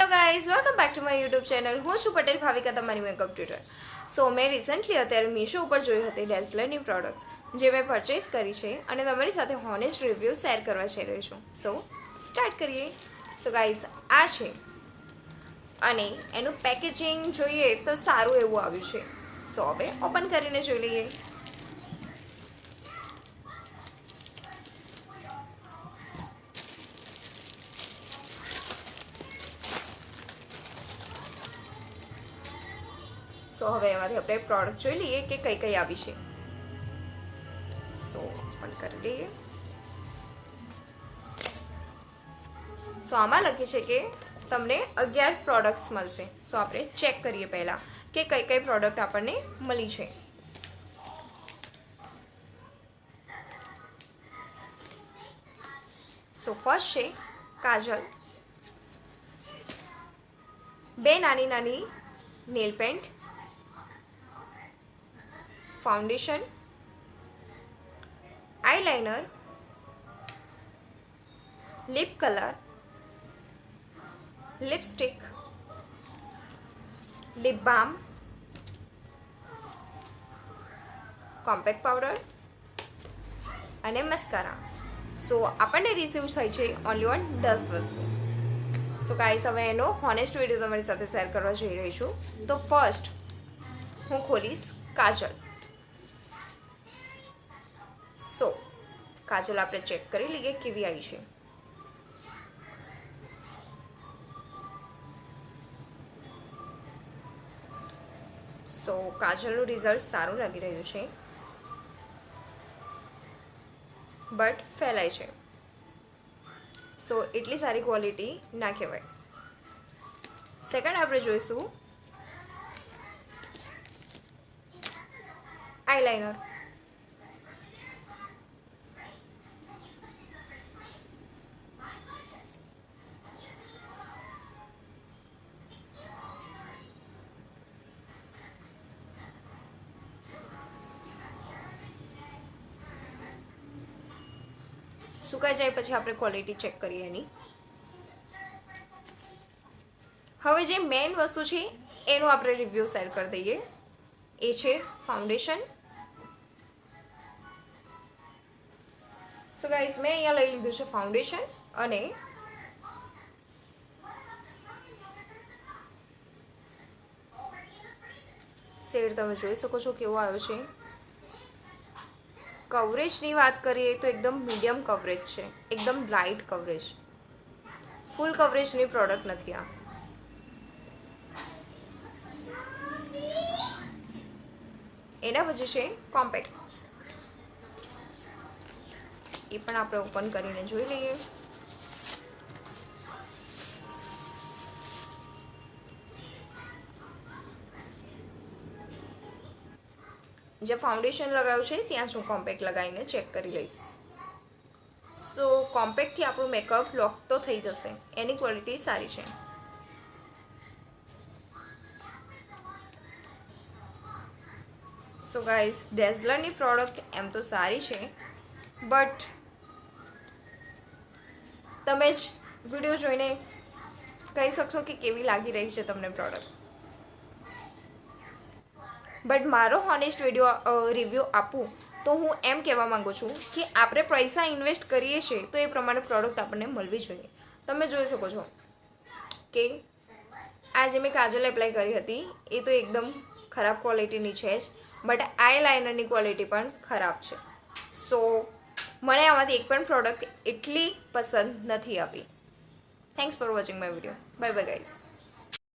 Hello guys, welcome back to my YouTube channel. હું છું પટેલ ભાવિકા, તમારી મેકઅપ ટ્યુટર. સો મેં રિસન્ટલી અત્યારે મીશો ઉપર જોઈ હતી ડેઝલરની પ્રોડક્ટ્સ જે મેં પરચેસ કરી છે અને તમારી સાથે હોનેસ્ટ રિવ્યૂ શેર કરવા જઈ રહી છું. સો સ્ટાર્ટ કરીએ. સો ગાઈઝ, આ છે અને એનું પેકેજિંગ જોઈએ તો સારું એવું આવ્યું છે. સો હવે ઓપન કરીને જોઈ લઈએ. સો હવે એમાંથી આપણે પ્રોડક્ટ જોઈ લઈએ કે કઈ કઈ આવી છે. સો ઓપન કરી લઈએ. સો આમાં લખી છે કે તમને 11 પ્રોડક્ટ્સ મળશે. સો આપણે ચેક કરીએ પહેલાં કે કઈ કઈ પ્રોડક્ટ આપણને મળી છે. સો ફર્સ્ટ છે કાજલ, 2 નાની નાની nail paint, foundation, eyeliner, lip colour, lipstick, lip balm, compact powder અને મસ્કારા. સો આપણને રિસીવ થઈ છે ઓનલી ઓન 10 વસ્તુ. સો ગાઈસ, હવે એનો હોનેસ્ટ વિડીયો તમારી સાથે શેર કરવા જઈ રહી છું. તો ફર્સ્ટ હું ખોલીશ કાજલ. સો કાજલ આપણે ચેક કરી લઈએ કેવી આવી છે. સો કાજલનું રિઝલ્ટ સારું લાગી રહ્યું છે, બટ ફેલાય છે. સો એટલી સારી ક્વોલિટી ના કહેવાય. સેકન્ડ આપણે જોઈશું આઈલાઇનર. સુકાઈ જાય પછી આપણે ક્વોલિટી ચેક કરીએ એની. હવે જે મેઇન વસ્તુ છે એનું આપણે રિવ્યૂ શેર કરી દઈએ. એ છે ફાઉન્ડેશન. સો ગાઈસ, મેં અહીંયા લઈ લીધું છે ફાઉન્ડેશન અને શેડ તમે જોઈ શકો છો કેવો આવ્યો છે. કવરેજની વાત કરીએ તો એકદમ મીડિયમ કવરેજ છે, એકદમ લાઇટ કવરેજ, ફૂલ કવરેજની પ્રોડક્ટ નથી આ. એના પછી છે કોમ્પેક્ટ. એ પણ આપણે ઓપન કરીને જોઈ લઈએ. જે ફાઉન્ડેશન લગાવ્યું છે ત્યાં જ હું કોમ્પેક્ટ લગાવીને ચેક કરી લઈશ. સો કોમ્પેક્ટથી આપણું મેકઅપ લોક તો થઈ જશે. એની ક્વોલિટી સારી છે. સો ગાઈસ, ડેઝલરની પ્રોડક્ટ એમ તો સારી છે, બટ તમે જ વિડીયો જોઈને કહી શકશો કે કેવી લાગી રહી છે તમને પ્રોડક્ટ. બટ મારો હોનેસ્ટ રિવ્યૂ આપું તો હું એમ કહેવા માગું છું કે આપણે પૈસા ઇન્વેસ્ટ કરીએ છીએ તો એ પ્રમાણે પ્રોડક્ટ આપણને મળવી જોઈએ. તમે જોઈ શકો છો કે આ જે મેં કાજલ એપ્લાય કરી હતી એ તો એકદમ ખરાબ ક્વોલિટીની છે જ, બટ આઈલાઇનરની ક્વોલિટી પણ ખરાબ છે. સો મને આમાંથી એક પણ પ્રોડક્ટ એટલી પસંદ નથી આવી. Thanks for watching my video. Bye bye guys.